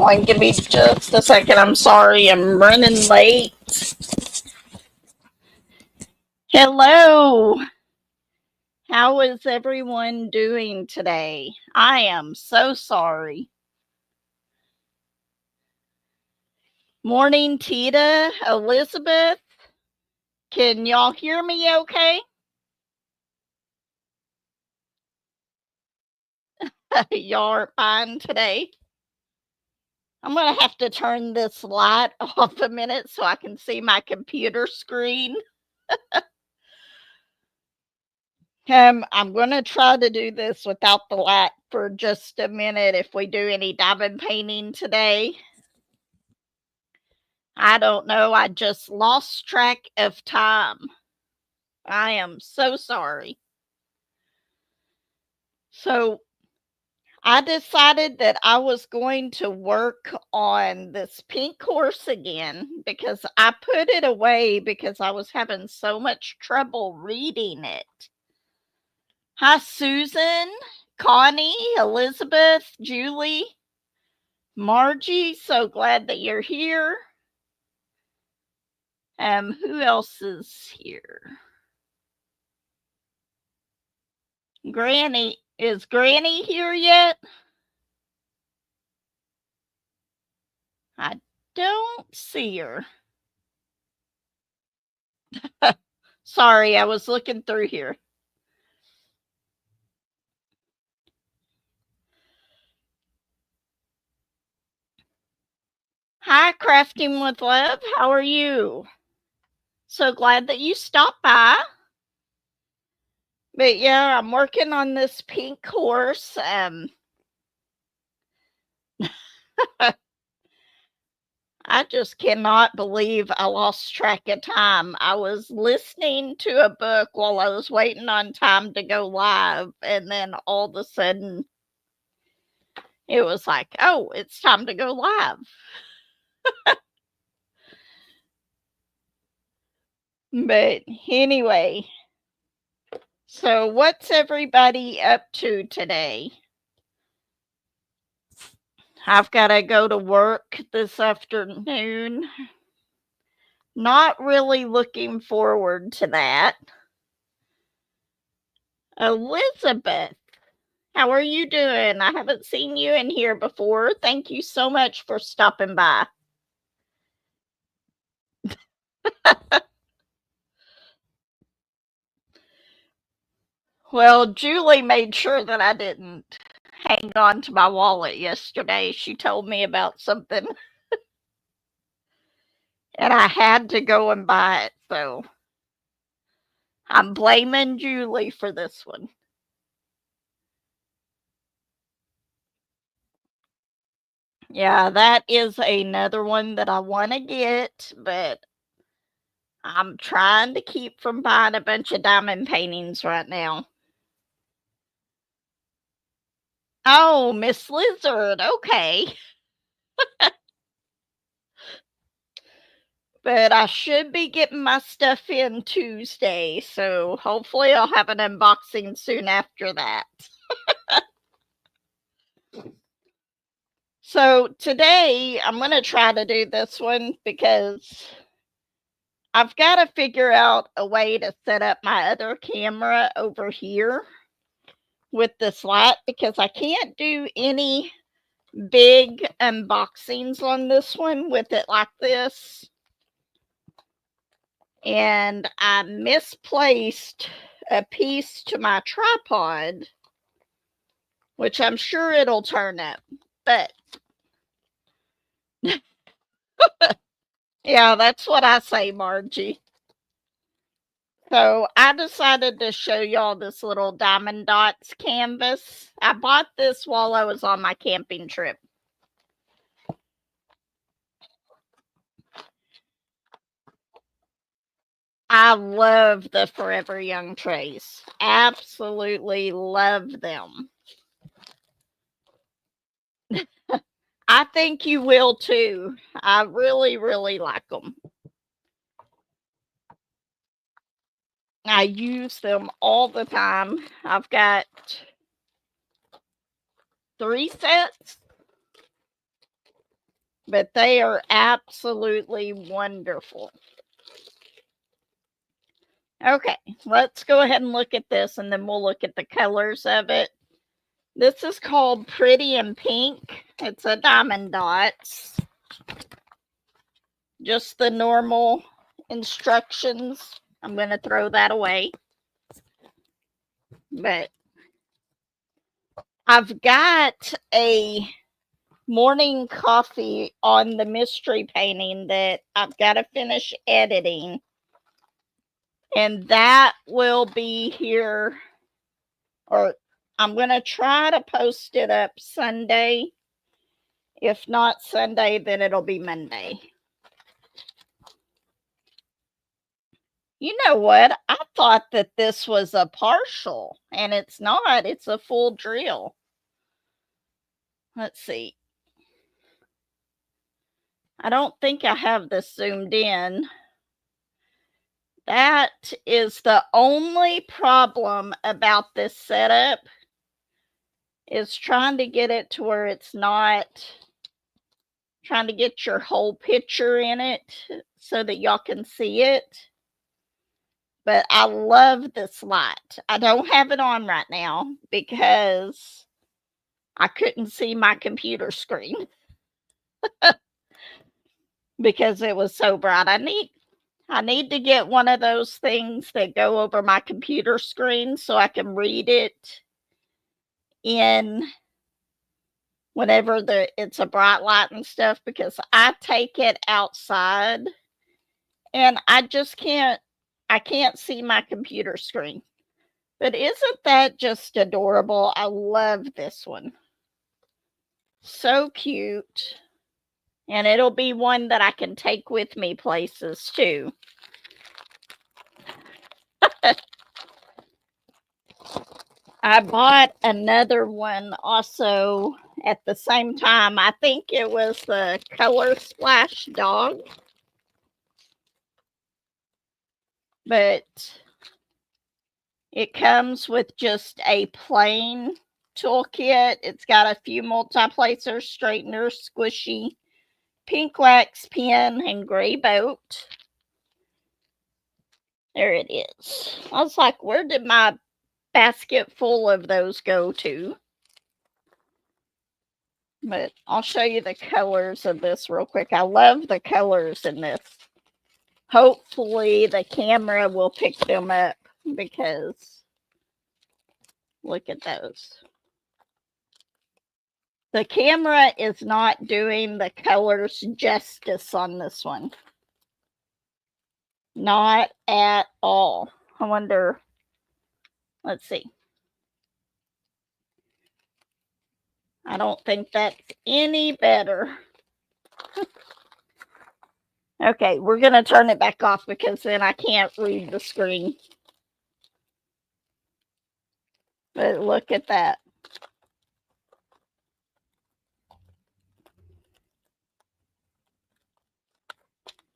on. Give me just a second. I'm sorry. I'm running late. Hello. How is everyone doing today? I am so sorry. Morning, Tita, Elizabeth. Can y'all hear me okay? Y'all are fine today. I'm going to have to turn this light off a minute so I can see my computer screen. I'm going to try to do this without the light for just a minute if we do any diamond painting today. I don't know. I just lost track of time. I am so sorry. So I decided that I was going to work on this pink horse again because I put it away because I was having so much trouble reading it. Hi, Susan, Connie, Elizabeth, Julie, Margie. So glad that you're here. Who else is here? Granny. Is Granny here yet? I don't see her. Sorry, I was looking through here. Hi, Crafting with Love. How are you? So glad that you stopped by. But yeah, I'm working on this pink horse. I just cannot believe I lost track of time. I was listening to a book while I was waiting on time to go live, and then all of a sudden it was like, oh, it's time to go live. But anyway, so what's everybody up to today? I've got to go to work this afternoon. Not really looking forward to that. Elizabeth, how are you doing? I haven't seen you in here before. Thank you so much for stopping by. Well, Julie made sure that I didn't hang on to my wallet yesterday. She told me about something and I had to go and buy it. So I'm blaming Julie for this one. Yeah, that is another one that I want to get, but I'm trying to keep from buying a bunch of diamond paintings right now. Oh, Miss Lizard, okay. But I should be getting my stuff in Tuesday, so hopefully I'll have an unboxing soon after that. So today I'm going to try to do this one because I've got to figure out a way to set up my other camera over here with this light because I can't do any big unboxings on this one with it like this. And I misplaced a piece to my tripod, which I'm sure it'll turn up, but yeah, that's what I say, Margie. So I decided to show y'all this little diamond dots canvas. I bought this while I was on my camping trip. I love the Forever Young trays. Absolutely love them. I think you will too. I really, really like them. I use them all the time. I've got 3 sets. but they are absolutely wonderful. Okay, let's go ahead and look at this, and then we'll look at the colors of it. This is called Pretty in Pink. It's a diamond dots. Just the normal instructions. I'm going to throw that away. But I've got a morning coffee on the mystery painting that I've got to finish editing. And that will be here, or I'm going to try to post it up Sunday. If not Sunday, then it'll be Monday. You know what? I thought that this was a partial, and it's not. It's a full drill. Let's see. I don't think I have this zoomed in. That is the only problem about this setup, is trying to get it to where it's not trying to get your whole picture in it so that y'all can see it. But I love this light. I don't have it on right now because I couldn't see my computer screen because it was so bright. I need to get one of those things that go over my computer screen so I can read it in whenever it's a bright light and stuff, because I take it outside and I can't see my computer screen. But isn't that just adorable? I love this one. So cute. And it'll be one that I can take with me places too. I bought another one also at the same time. I think it was the Color Splash Dog. But it comes with just a plain toolkit. It's got a few multi-placers, straighteners, squishy, pink wax pen, and gray boat. There it is. I was like, where did my basket full of those go to? But I'll show you the colors of this real quick. I love the colors in this. Hopefully the camera will pick them up, because look at those. The camera is not doing the colors justice on this one. Not at all. I wonder, let's see. I don't think that's any better. Okay, we're going to turn it back off because then I can't read the screen. But look at that.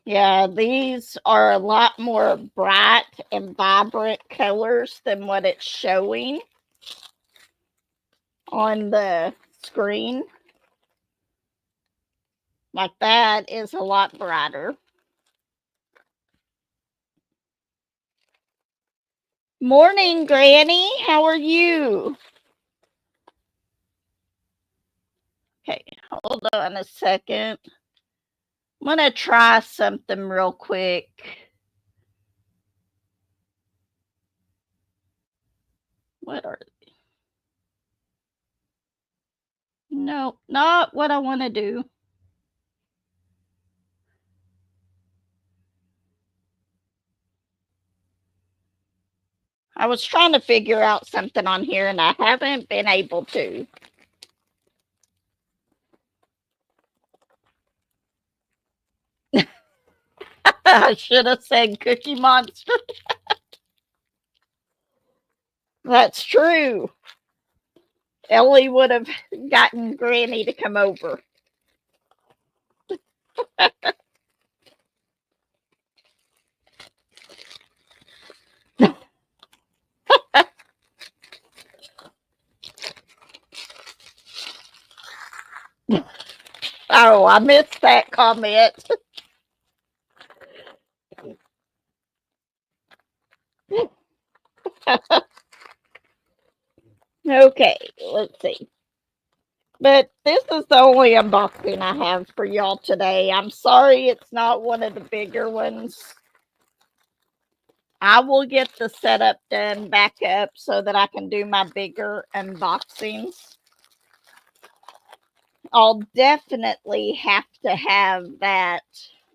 Yeah, these are a lot more bright and vibrant colors than what it's showing on the screen. Like that is a lot brighter. Morning, Granny. How are you? Okay, hold on a second. I'm going to try something real quick. What are they? No, not what I want to do. I was trying to figure out something on here and I haven't been able to. I should have said Cookie Monster. That's true. Ellie would have gotten Granny to come over. Oh, I missed that comment. Okay, let's see. But this is the only unboxing I have for y'all today. I'm sorry it's not one of the bigger ones. I will get the setup done back up so that I can do my bigger unboxings. I'll definitely have to have that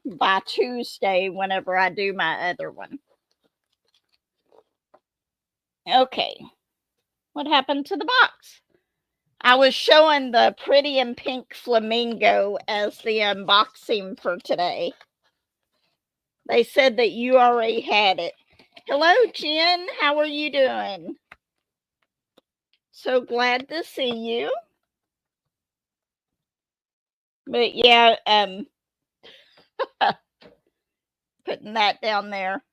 by Tuesday whenever I do my other one. Okay, what happened to the box? I was showing the pretty and pink flamingo as the unboxing for today. They said that you already had it. Hello, Jen. How are you doing? So glad to see you. But yeah, putting that down there.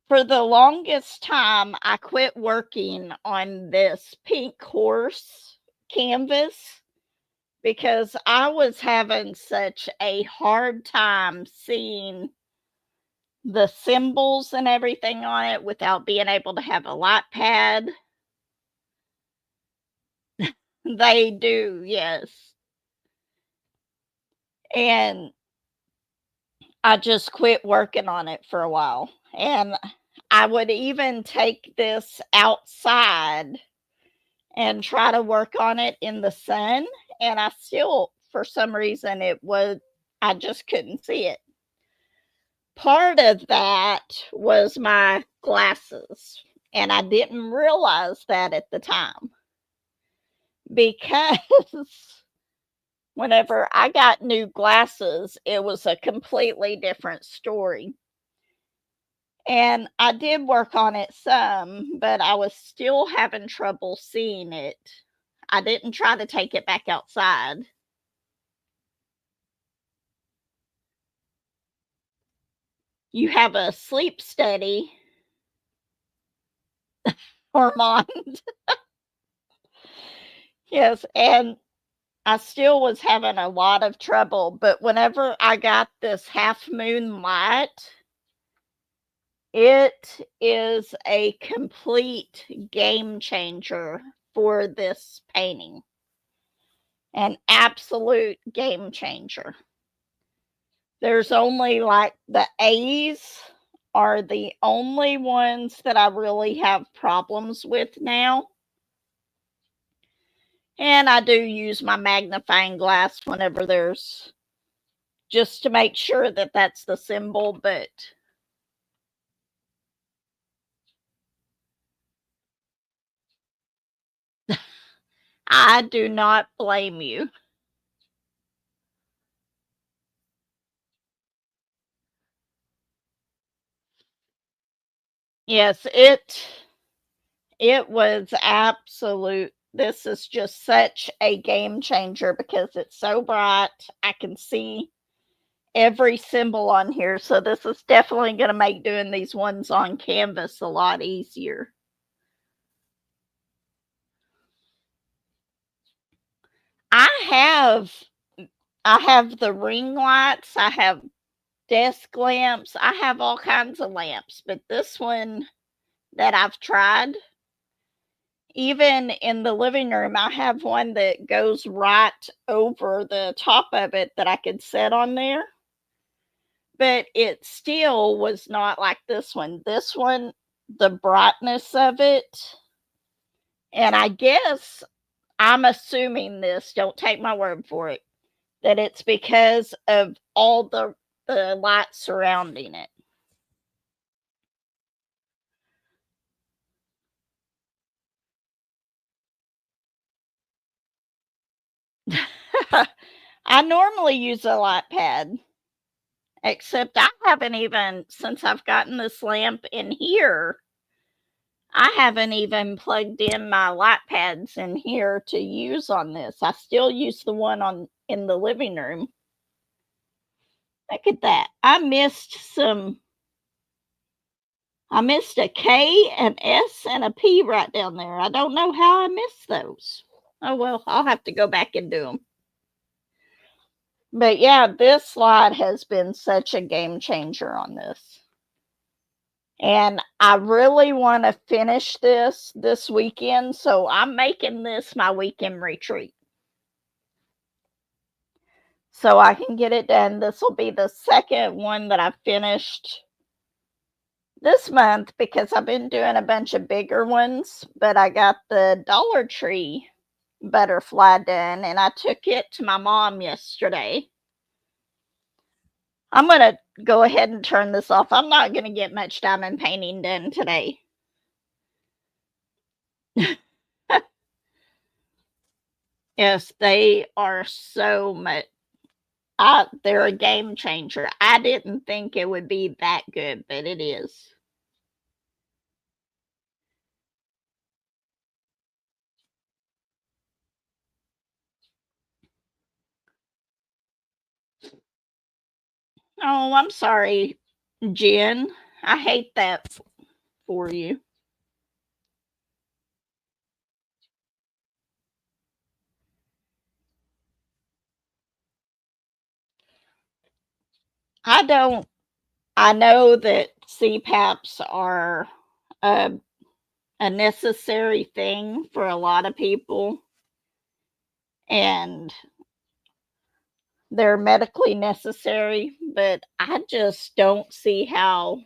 For the longest time, I quit working on this pink horse canvas because I was having such a hard time seeing the symbols and everything on it without being able to have a light pad. They do, yes. And I just quit working on it for a while. And I would even take this outside and try to work on it in the sun. And I still, for some reason, I just couldn't see it. Part of that was my glasses. And I didn't realize that at the time because whenever I got new glasses, it was a completely different story. And I did work on it some, but I was still having trouble seeing it. I didn't try to take it back outside. You have a sleep study or mind. Yes, and I still was having a lot of trouble, but whenever I got this half moon light, it is a complete game changer for this painting. An absolute game changer. There's only like the A's are the only ones that I really have problems with now. And I do use my magnifying glass whenever there's just to make sure that that's the symbol, but I do not blame you. Yes, it was absolute. This is just such a game changer because it's so bright. I can see every symbol on here. So this is definitely going to make doing these ones on canvas a lot easier. I have I have the ring lights, I have desk lamps, I have all kinds of lamps, but this one that I've tried, even in the living room, I have one that goes right over the top of it that I could set on there. But it still was not like this one. This one, the brightness of it, and I guess I'm assuming this, don't take my word for it, that it's because of all the light surrounding it. I normally use a light pad, except I haven't even, since I've gotten this lamp in here, I haven't even plugged in my light pads in here to use on this. I still use the one on in the living room. Look at that. I missed a K, an S, and a P right down there. I don't know how I missed those. Oh well, I'll have to go back and do them. But yeah, this slide has been such a game changer on this. And I really want to finish this weekend, so I'm making this my weekend retreat. So I can get it done. This will be the second one that I've finished this month because I've been doing a bunch of bigger ones, but I got the Dollar Tree butterfly done and I took it to my mom yesterday. I'm going to go ahead and turn this off. I'm not going to get much diamond painting done today. Yes, they are so much. They're a game changer. I didn't think it would be that good, but it is. Oh, I'm sorry, Jen. I hate that for you. I don't. I know that CPAPs are a, a necessary thing for a lot of people, and they're medically necessary, but I just don't see how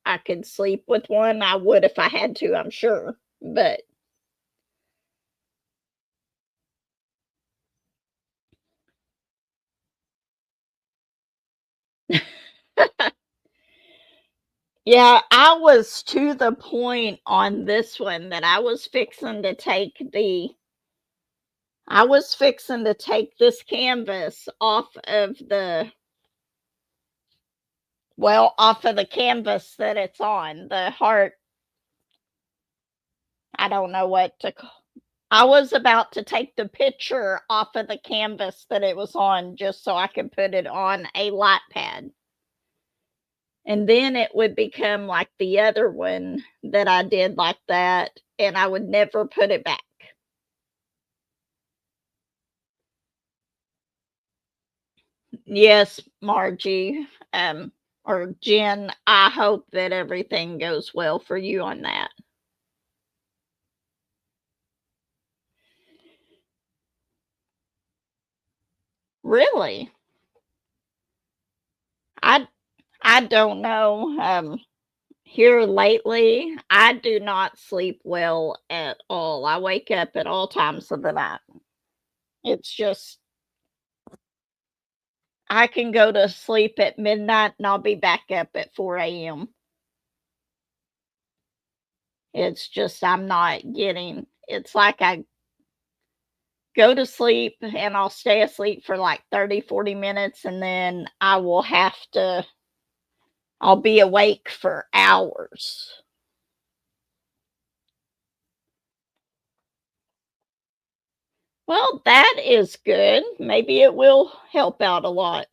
I could sleep with one. I would if I had to, I'm sure. But yeah, I was to the point on this one that I was fixing to take this canvas off of off of the canvas that it's on, the heart. I don't know what to call. I was about to take the picture off of the canvas that it was on just so I could put it on a light pad. And then it would become like the other one that I did like that, and I would never put it back. Yes, Margie, or Jen, I hope that everything goes well for you on that. Really? I I don't know. Here lately, I do not sleep well at all. I wake up at all times of the night. It's just I can go to sleep at midnight and I'll be back up at 4 a.m. It's just I'm not getting it's like I go to sleep and I'll stay asleep for like 30, 40 minutes and then I'll be awake for hours. Well, that is good. Maybe it will help out a lot.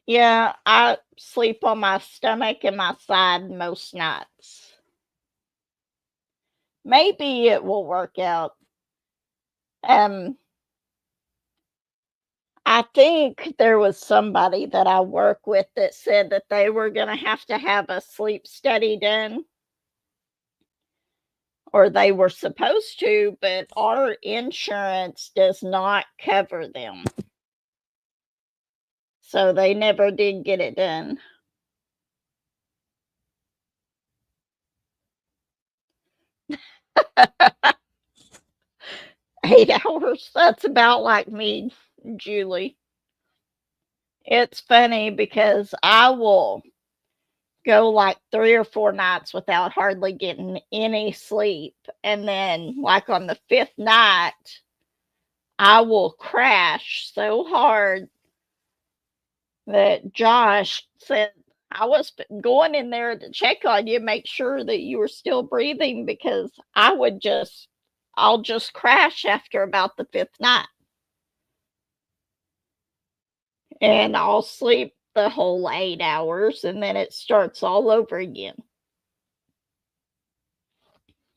Yeah, I sleep on my stomach and my side most nights. Maybe it will work out. Um, I think there was somebody that I work with that said that they were gonna have to have a sleep study done, or they were supposed to, but our insurance does not cover them. So they never did get it done. 8 hours, that's about like me, Julie. It's funny because I will go like 3 or 4 nights without hardly getting any sleep, and then, like, on the 5th night, I will crash so hard that Josh said, "I was going in there to check on you, make sure that you were still breathing because I'll just crash after about the 5th night, and I'll sleep the whole 8 hours, and then it starts all over again."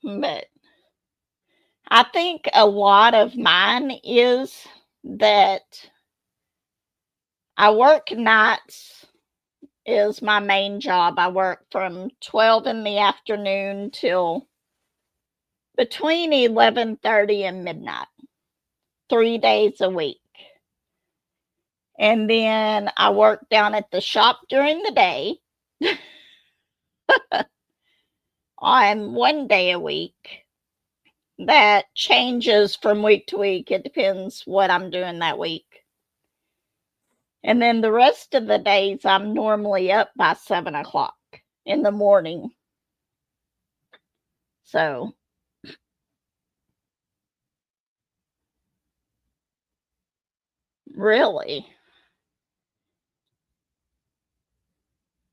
But I think a lot of mine is that I work nights is my main job. I work from 12 in the afternoon till between 11:30 and midnight, 3 days a week. And then I work down at the shop during the day on 1 day a week. That changes from week to week. It depends what I'm doing that week. And then the rest of the days, I'm normally up by 7 o'clock in the morning. So, really,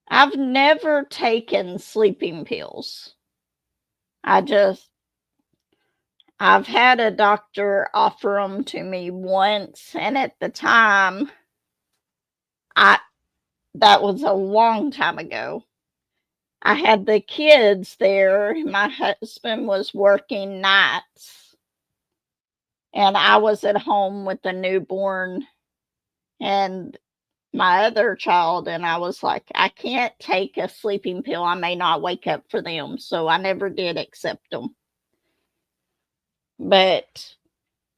I've never taken sleeping pills. I just I've had a doctor offer them to me once, and at the time, I that was a long time ago. I had the kids there. My husband was working nights, and I was at home with the newborn and my other child, and I was like, "I can't take a sleeping pill. I may not wake up for them." So I never did accept them. But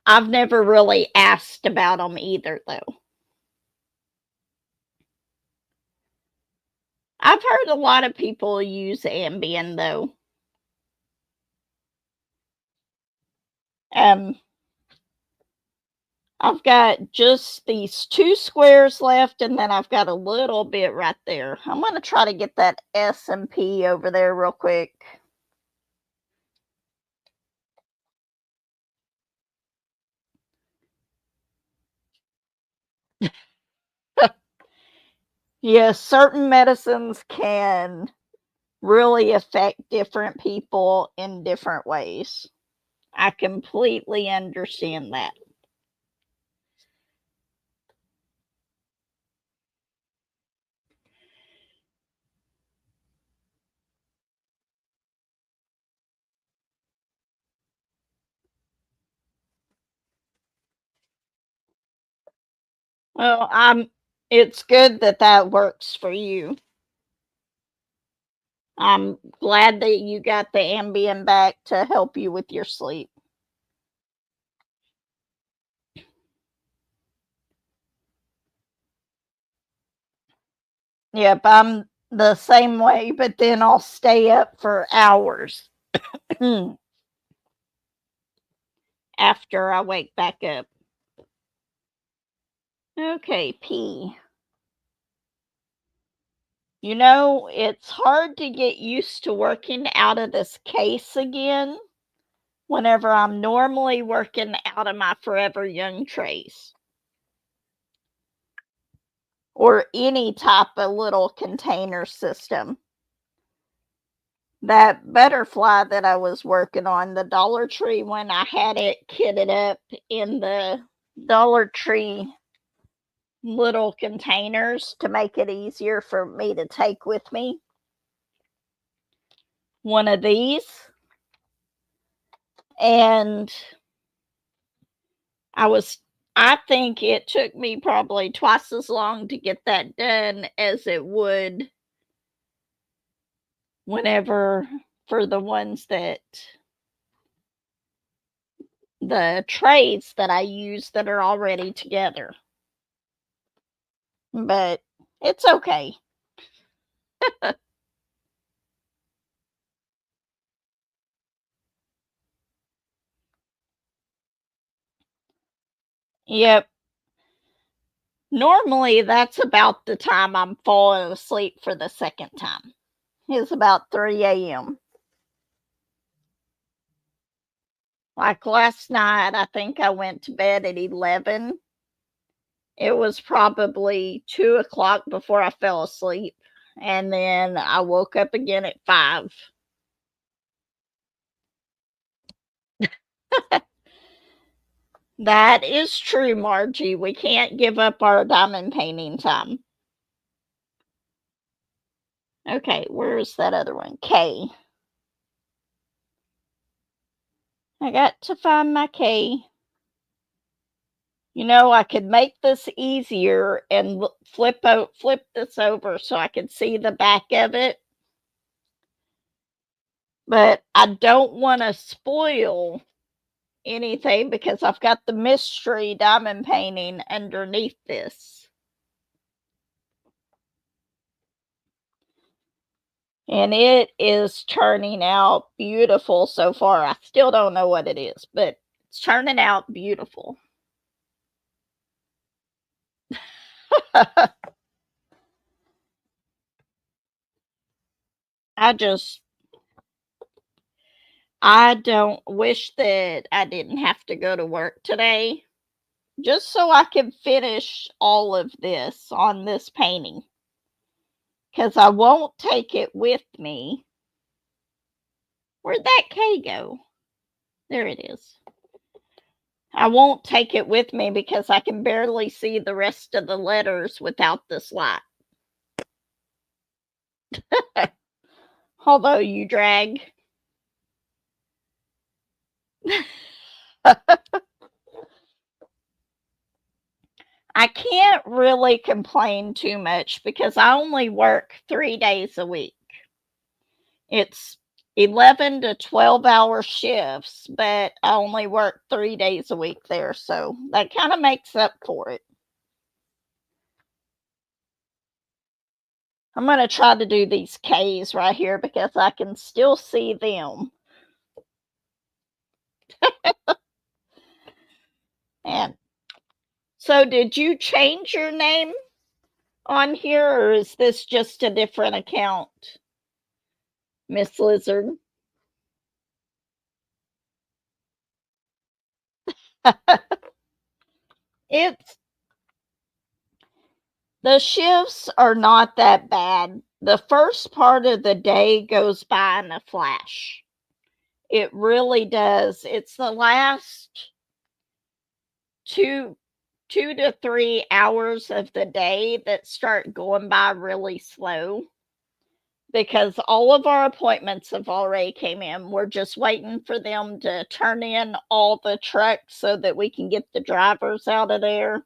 I've never really asked about them either, though. I've heard a lot of people use Ambien, though. Um, I've got just these 2 squares left, and then I've got a little bit right there. I'm gonna try to get that S&P over there real quick. Yes, certain medicines can really affect different people in different ways. I completely understand that. Well, it's good that that works for you. I'm glad that you got the Ambien back to help you with your sleep. Yep, I'm the same way, but then I'll stay up for hours after I wake back up. Okay, P. It's hard to get used to working out of this case again whenever I'm normally working out of my Forever Young trays or any type of little container system. That butterfly that I was working on, the Dollar Tree when I had it kitted up in the Dollar Tree little containers to make it easier for me to take with me. One of these, and I was I think it took me probably twice as long to get that done as it would whenever for the ones that the trays that I use that are already together. But it's okay. Yep. Normally, that's about the time I'm falling asleep for the second time. It's about 3 a.m. Like last night, I think I went to bed at 11. It was probably 2 o'clock before I fell asleep. And then I woke up again at 5. That is true, Margie. We can't give up our diamond painting time. Okay, where's that other one? K. I got to find my K. You know, I could make this easier and flip this over so I could see the back of it, but I don't wanna spoil anything because I've got the mystery diamond painting underneath this. And it is turning out beautiful so far. I still don't know what it is, but it's turning out beautiful. I just I don't wish that I didn't have to go to work today just so I could finish all of this on this painting because I won't take it with me. Where'd that K go? There it is. I won't take it with me because I can barely see the rest of the letters without this light. Although you drag. I can't really complain too much because I only work 3 days a week. It's 11 to 12-hour shifts, but I only work 3 days a week there, so that kinda makes up for it. I'm gonna try to do these K's right here because I can still see them. And so did you change your name on here, or is this just a different account, Miss Lizard? It's the shifts are not that bad. The first part of the day goes by in a flash. It really does. It's the last 2 2 to 3 hours of the day that start going by really slow because all of our appointments have already came in. We're just waiting for them to turn in all the trucks so that we can get the drivers out of there.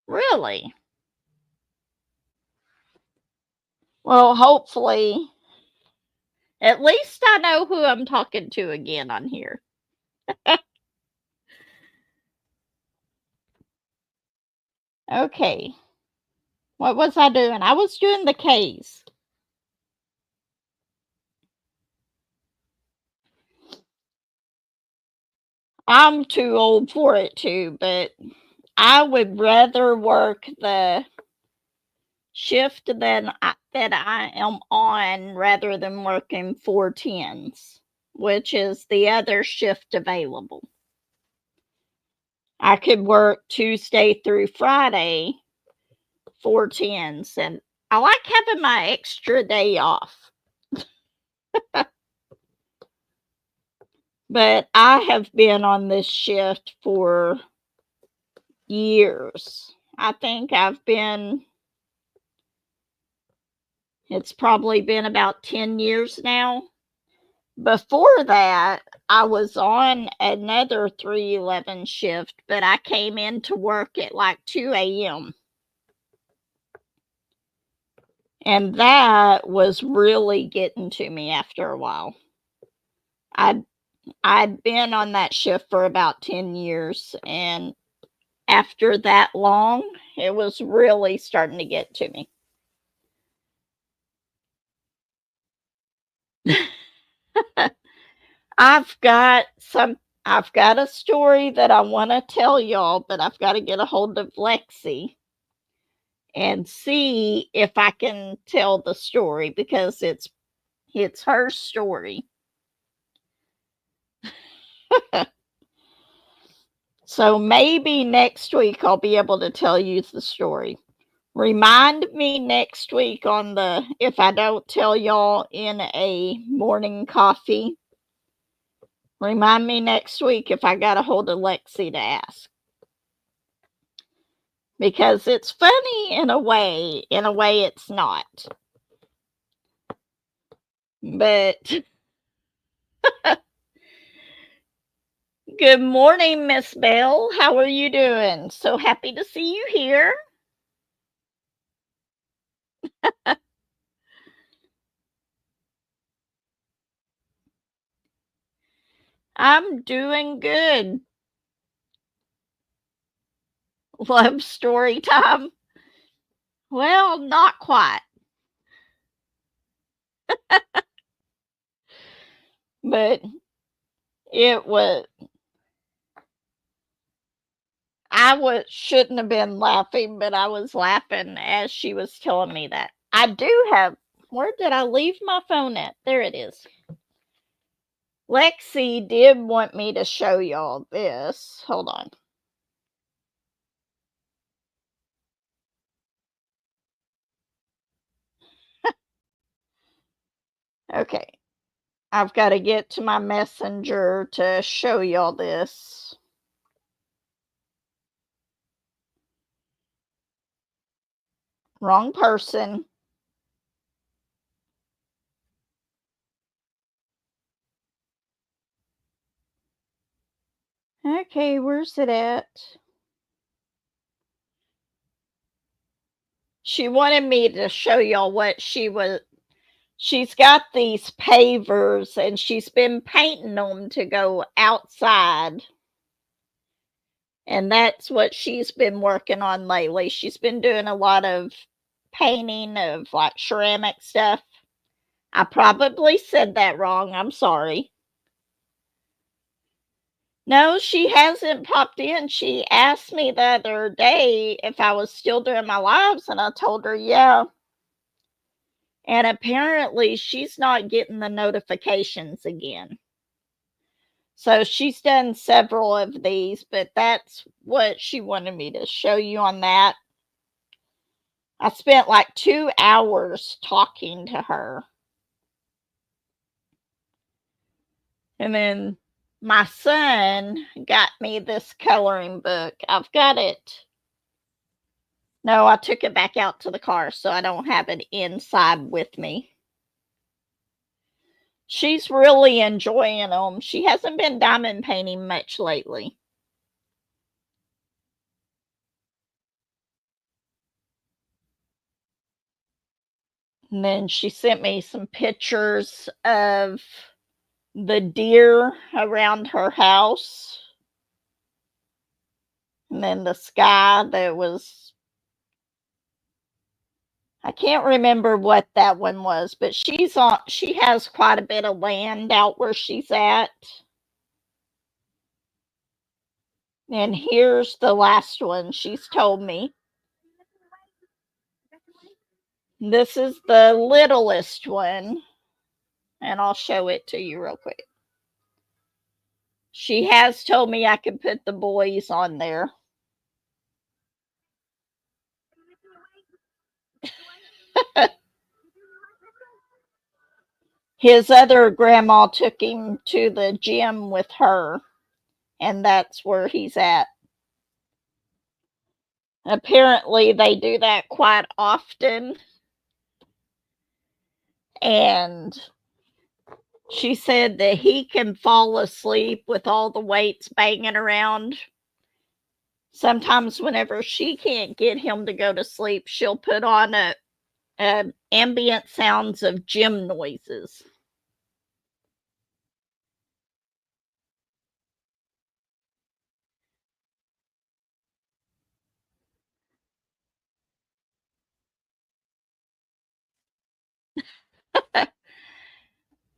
Really? Well, hopefully, at least I know who I'm talking to again on here. Okay. What was I doing? I was doing the K's. I'm too old for it too, but I would rather work the shift that I am on rather than working 4 10s, which is the other shift available. I could work Tuesday through Friday 4 10s, and I like having my extra day off. But I have been on this shift for years. I think it's probably been about 10 years now. Before that, I was on another 311 shift, but I came in to work at like 2 a.m. And that was really getting to me after a while. I'd I'd been on that shift for about 10 years, and after that long, it was really starting to get to me. I've got some I've got a story that I wanna tell y'all, but I've gotta get a hold of Lexi and see if I can tell the story because it's her story. So maybe next week I'll be able to tell you the story. Remind me next week on the if I don't tell y'all in a morning coffee. Remind me next week if I got a hold of Lexi to ask. because it's funny in a way it's not. But good morning, Miss Bell. How are you doing? So happy to see you here. I'm doing good. Love story time. Well, not quite, but it was. I was shouldn't have been laughing, but I was laughing as she was telling me that. I do have. Where did I leave my phone at? There it is. Lexi did want me to show y'all this. Hold on. Okay. I've got to get to my messenger to show y'all this. Wrong person. Okay, where's it at? She wanted me to show y'all what she's got these pavers and she's been painting them to go outside. And that's what she's been working on lately. She's been doing a lot of painting of like ceramic stuff. I probably said that wrong. I'm sorry. No, she hasn't popped in. She asked me the other day if I was still doing my lives, and I told her, yeah. And apparently, she's not getting the notifications again. So she's done several of these, but that's what she wanted me to show you on that. I spent like 2 hours talking to her. And then my son got me this coloring book. I've got it. No, I took it back out to the car, so I don't have it inside with me. She's really enjoying them. She hasn't been diamond painting much lately. And then she sent me some pictures of the deer around her house. And then the sky that was, I can't remember what that one was, but she has quite a bit of land out where she's at. And here's the last one she's told me. This is the littlest one, and I'll show it to you real quick. She has told me I can put the boys on there. His other grandma took him to the gym with her, and that's where he's at. Apparently, they do that quite often. And she said that he can fall asleep with all the weights banging around. Sometimes, whenever she can't get him to go to sleep, she'll put on a ambient sounds of gym noises.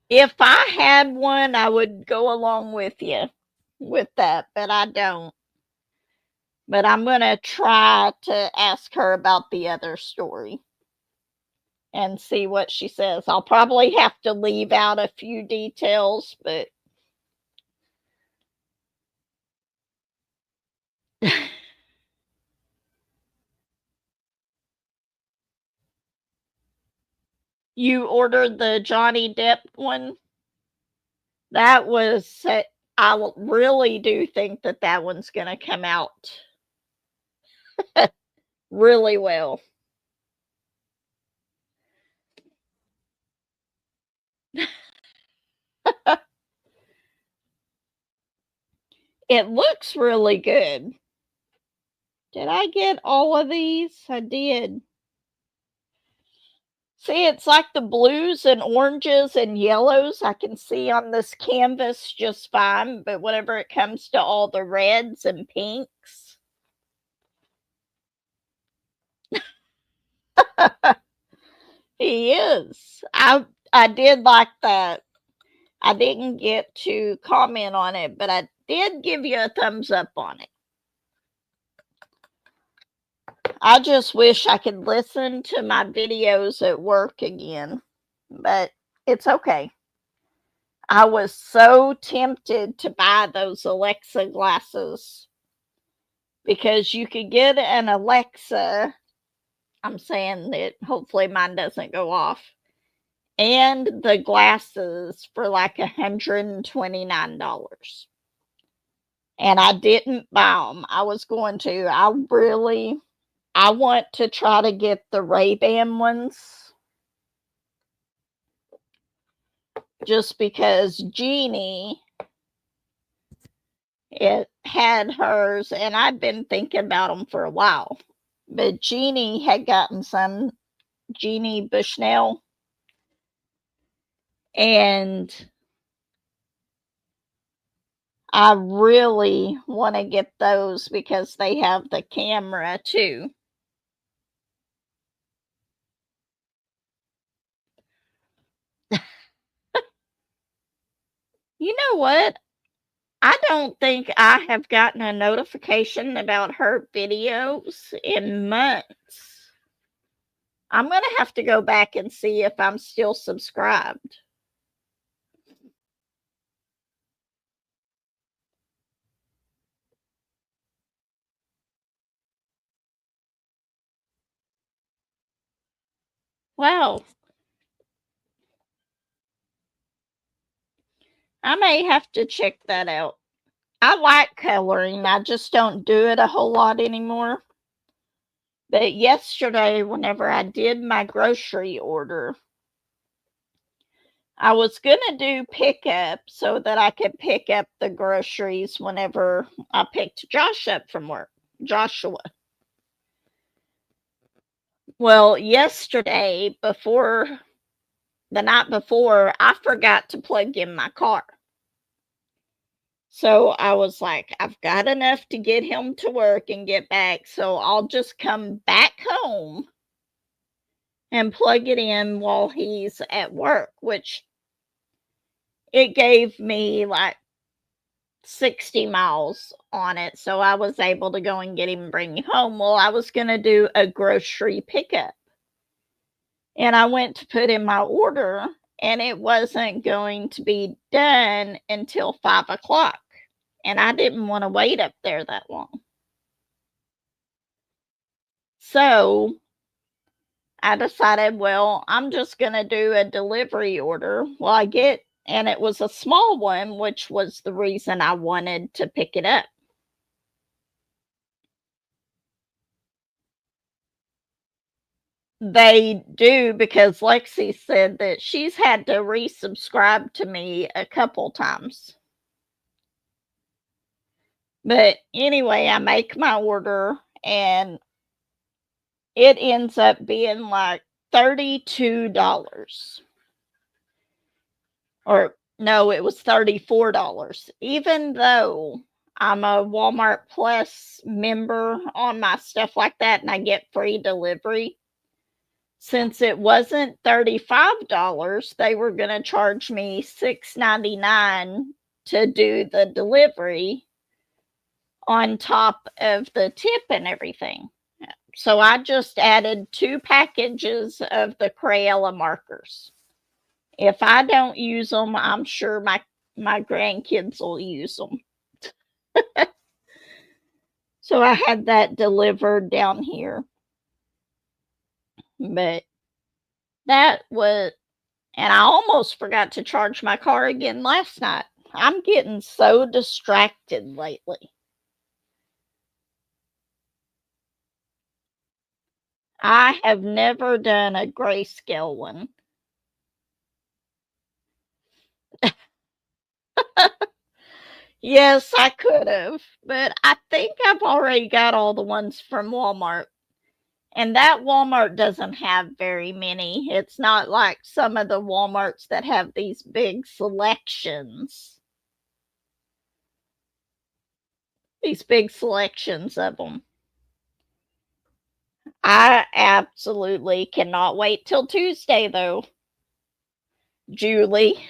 If I had one, I would go along with you with that, but I don't. But I'm going to try to ask her about the other story and see what she says. I'll probably have to leave out a few details, but you ordered the Johnny Depp one? That was, I really do think that that one's going to come out. really well. It looks really good. Did I get all of these? I did. See, it's like the blues and oranges and yellows I can see on this canvas just fine, but whenever it comes to all the reds and pinks, he is. I did like that. I didn't get to comment on it, but I did give you a thumbs up on it. I just wish I could listen to my videos at work again, but it's okay. I was so tempted to buy those Alexa glasses because you could get an Alexa. I'm saying that hopefully mine doesn't go off, and the glasses for like $129. And I didn't buy them. I was going to. I want to try to get the Ray-Ban ones just because Jeannie, it had hers, and I'd been thinking about them for a while. But Jeannie had gotten some, Jeannie Bushnell, and I really want to get those because they have the camera too. You know what? I don't think I have gotten a notification about her videos in months. I'm going to have to go back and see if I'm still subscribed. Wow. I may have to check that out. I like coloring. I just don't do it a whole lot anymore. But yesterday, whenever I did my grocery order, I was going to do pickup so that I could pick up the groceries whenever I picked Josh up from work. Joshua. Well, yesterday, before the night before, I forgot to plug in my car. So I was like, I've got enough to get him to work and get back. So I'll just come back home and plug it in while he's at work, which it gave me like 60 miles on it. So I was able to go and get him and bring him home. Well, I was going to do a grocery pickup. And I went to put in my order, and it wasn't going to be done until 5 o'clock. And I didn't want to wait up there that long. So I decided, well, I'm just going to do a delivery order. Well, and it was a small one, which was the reason I wanted to pick it up. They do, because Lexi said that she's had to resubscribe to me a couple times. But anyway, I make my order, and it ends up being like $32. Or no, it was $34. Even though I'm a Walmart Plus member on my stuff like that and I get free delivery, since it wasn't $35, they were going to charge me $6.99 to do the delivery on top of the tip and everything. So I just added 2 packages of the Crayola markers. If I don't use them, I'm sure my grandkids will use them. So I had that delivered down here. But that was, and I almost forgot to charge my car again last night. I'm getting so distracted lately. I have never done a grayscale one. Yes, I could have, but I think I've already got all the ones from Walmart. And that Walmart doesn't have very many. It's not like some of the Walmarts that have these big selections. These big selections of them. I absolutely cannot wait till Tuesday, though, Julie.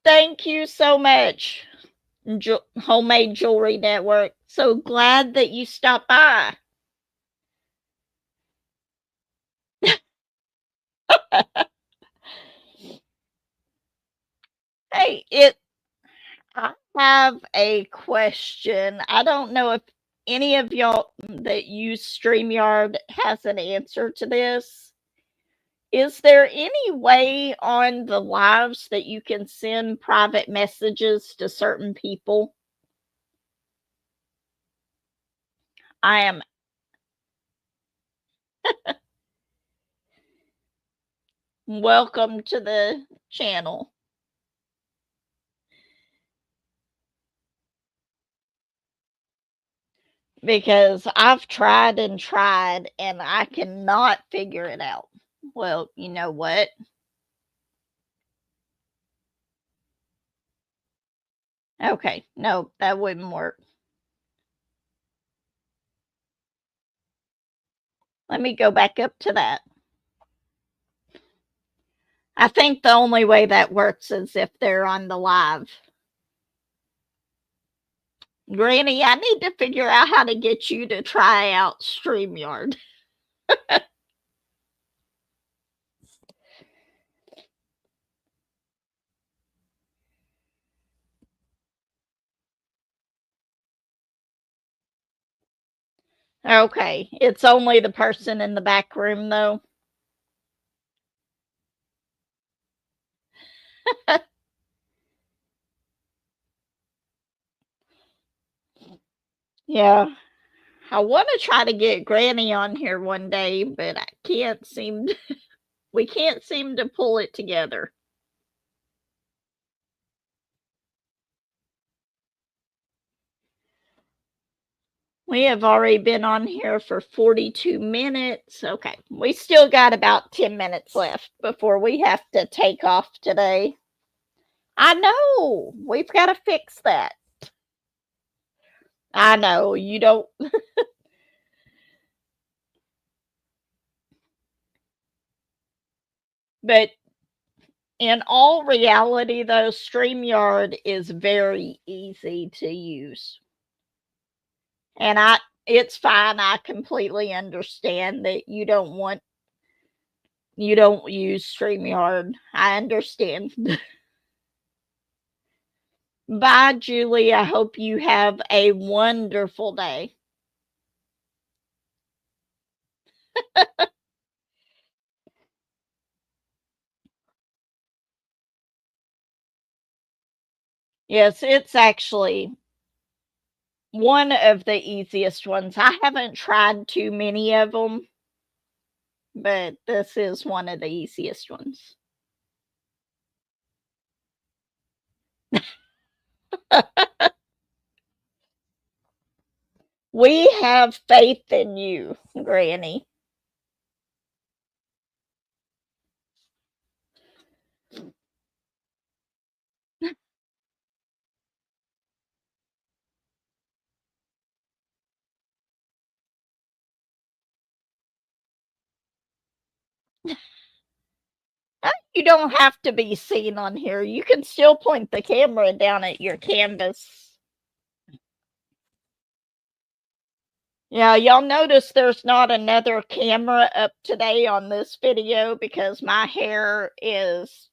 Thank you so much, Homemade Jewelry Network. So glad that you stopped by. Hey, I have a question. I don't know if any of y'all that use StreamYard has an answer to this. Is there any way on the lives that you can send private messages to certain people? I am welcome to the channel because I've tried and tried and I cannot figure it out. Well, you know what? Okay, no, that wouldn't work. Let me go back up to that. I think the only way that works is if they're on the live. Granny, I need to figure out how to get you to try out StreamYard. Okay, it's only the person in the back room, though. Yeah, I want to try to get Granny on here one day, but I can't seem to, we can't seem to pull it together. We have already been on here for 42 minutes. Okay, we still got about 10 minutes left before we have to take off today. I know. We've got to fix that. I know. You don't. But in all reality, though, StreamYard is very easy to use. And it's fine. I completely understand that you don't use StreamYard. I understand. Bye, Julie. I hope you have a wonderful day. Yes, it's actually one of the easiest ones. I haven't tried too many of them, but this is one of the easiest ones. We have faith in you, Granny. You don't have to be seen on here. You can still point the camera down at your canvas. Yeah, y'all notice there's not another camera up today on this video because my hair is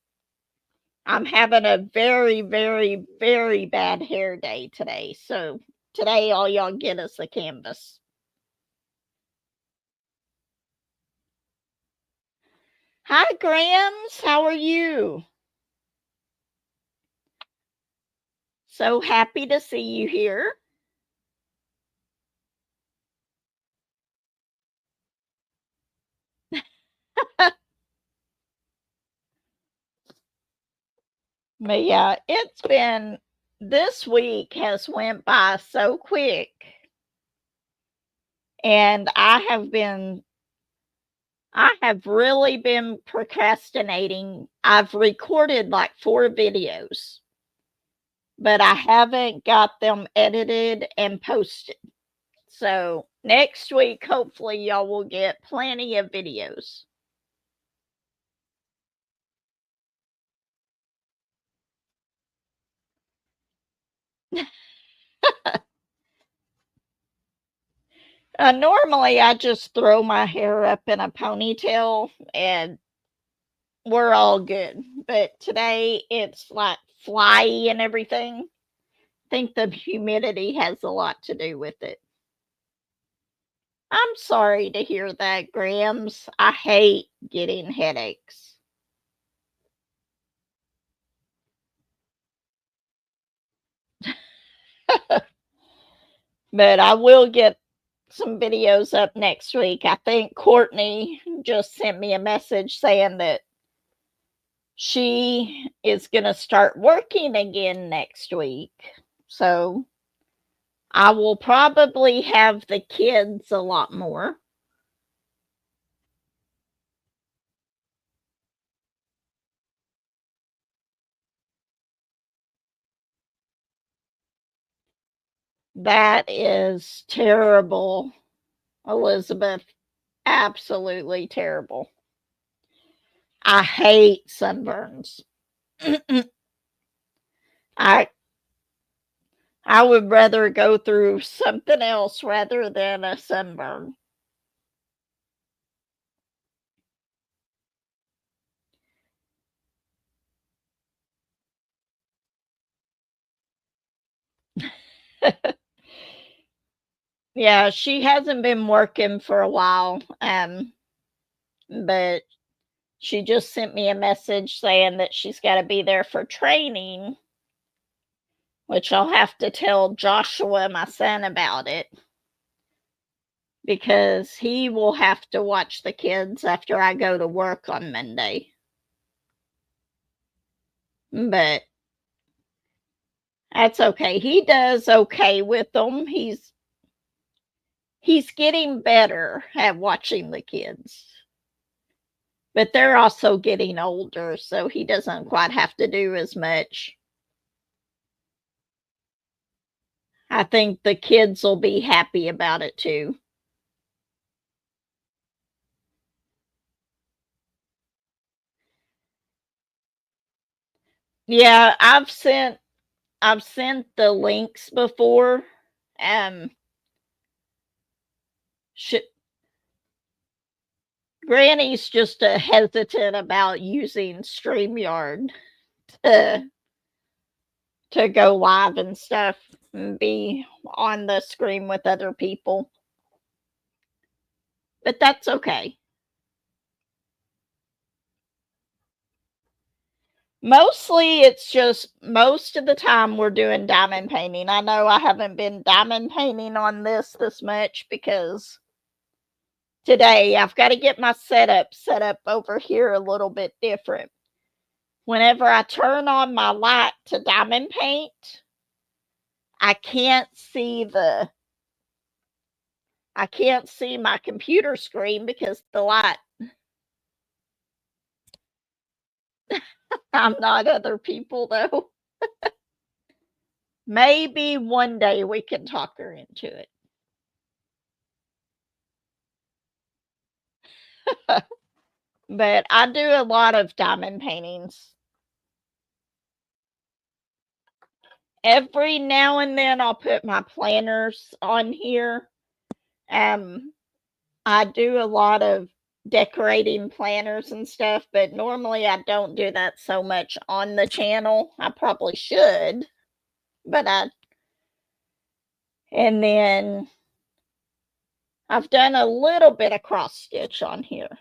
I'm having a very, very, very bad hair day today. So today all y'all get is a canvas. Hi, Grams. How are you? so happy to see you here. But yeah, this week has went by so quick, and I have really been procrastinating. I've recorded like 4 videos, but I haven't got them edited and posted. So next week, hopefully, y'all will get plenty of videos. Normally, I just throw my hair up in a ponytail and we're all good. But today it's like flyy and everything. I think the humidity has a lot to do with it. I'm sorry to hear that, Grams. I hate getting headaches. But I will get some videos up next week. I think Courtney just sent me a message saying that she is going to start working again next week. So I will probably have the kids a lot more. That is terrible, Elizabeth. Absolutely terrible. I hate sunburns. I I would rather go through something else rather than a sunburn. Yeah, she hasn't been working for a while, but she just sent me a message saying that she's got to be there for training, which I'll have to tell Joshua, my son, about it because he will have to watch the kids after I go to work on Monday. But that's okay. He does okay with them. He's getting better at watching the kids. But they're also getting older, so he doesn't quite have to do as much. I think the kids will be happy about it too. Yeah, I've sent the links before. Um, sh- Granny's just hesitant about using StreamYard to go live and stuff and be on the screen with other people. But that's okay. Mostly, it's just most of the time we're doing diamond painting. I know I haven't been diamond painting on this much because today I've got to get my setup set up over here a little bit different. Whenever I turn on my light to diamond paint, I can't see the I can't see my computer screen because the light. I'm not other people though. Maybe one day we can talk her into it. But I do a lot of diamond paintings. Every now and then I'll put my planners on here. Um, I do a lot of decorating planners and stuff, but normally I don't do that so much on the channel. I probably should, but and then I've done a little bit of cross stitch on here.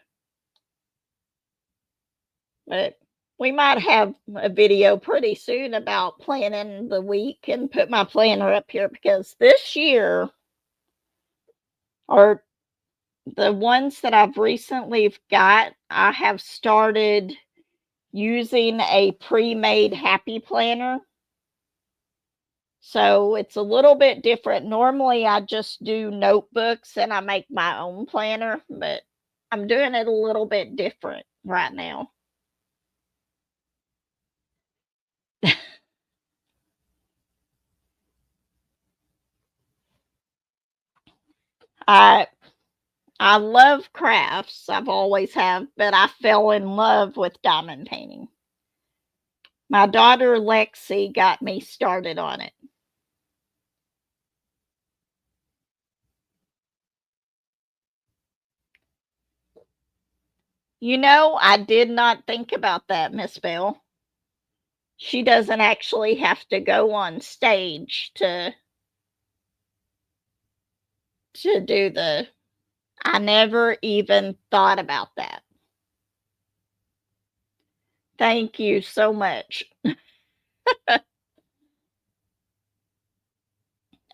But We might have a video pretty soon about planning the week and put my planner up here because this year, or the ones that I've recently got, I have started using a pre-made happy planner. So it's a little bit different. Normally, I just do notebooks and I make my own planner, but I'm doing it a little bit different right now. I I love crafts. I've always have, but I fell in love with diamond painting. My daughter Lexi got me started on it. I did not think about that, Miss Bell. She doesn't actually have to go on stage to do the I never even thought about that. Thank you so much.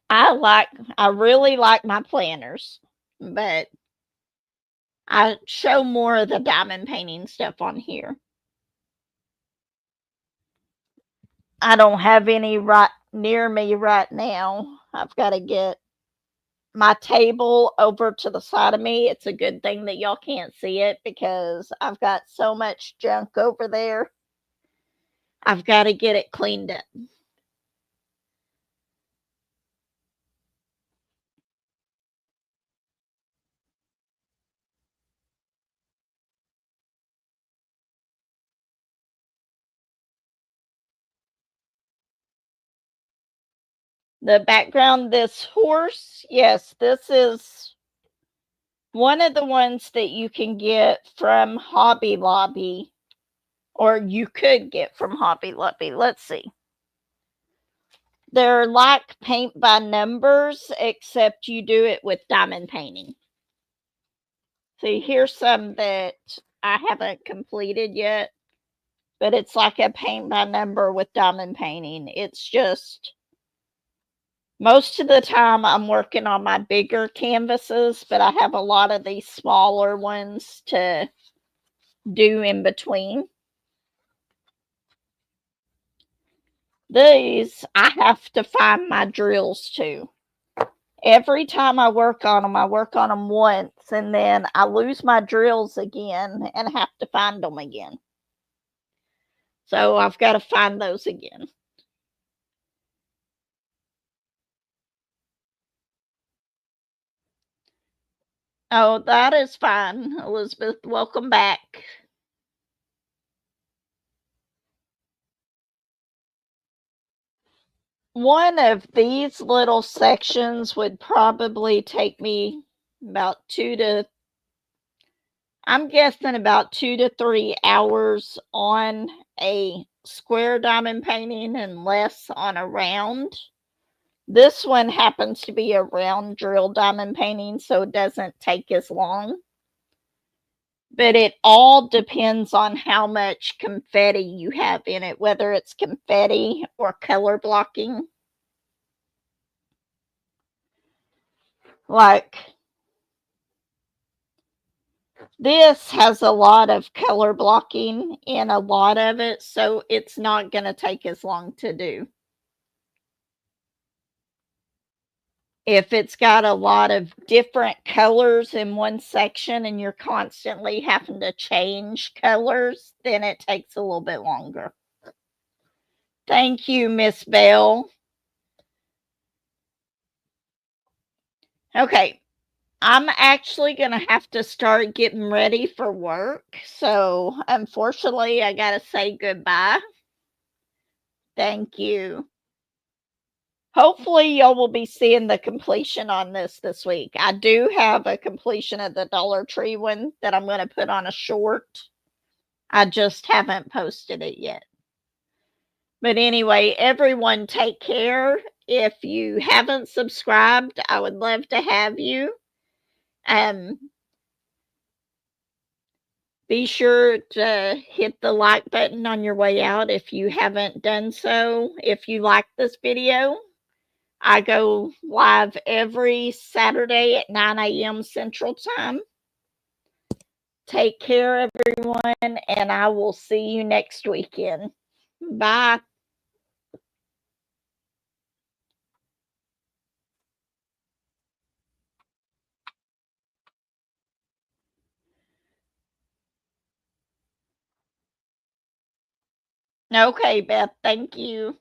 I like I really like my planners, but I show more of the diamond painting stuff on here. I don't have any right near me right now. I've got to get my table over to the side of me. It's a good thing that y'all can't see it because I've got so much junk over there. I've got to get it cleaned up. The background, this horse, yes, this is one of the ones that you can get from Hobby Lobby, or you could get from Hobby Lobby. Let's see. They're like paint by numbers, except you do it with diamond painting. See, here's some that I haven't completed yet, but it's like a paint by number with diamond painting. It's just most of the time I'm working on my bigger canvases, but I have a lot of these smaller ones to do in between. These, I have to find my drills too. Every time I work on them once and then I lose my drills again and have to find them again. So I've got to find those again. Oh, that is fine, Elizabeth. Welcome back. One of these little sections would probably take me about I'm guessing about 2 to 3 hours on a square diamond painting and less on a round. This one happens to be a round drill diamond painting, so it doesn't take as long. But it all depends on how much confetti you have in it, whether it's confetti or color blocking. Like this has a lot of color blocking in a lot of it, so it's not going to take as long to do. If it's got a lot of different colors in one section and you're constantly having to change colors, then it takes a little bit longer. Thank you, Miss Bell. Okay, I'm actually going to have to start getting ready for work. So, unfortunately, I got to say goodbye. Thank you. Hopefully, y'all will be seeing the completion on this week. I do have a completion of the Dollar Tree one that I'm going to put on a short. I just haven't posted it yet. But anyway, everyone take care. If you haven't subscribed, I would love to have you. Um, Be sure to hit the like button on your way out if you haven't done so. If you like this video, I go live every Saturday at 9 a.m. Central Time. Take care, everyone, and I will see you next weekend. Bye. Okay, Beth, thank you.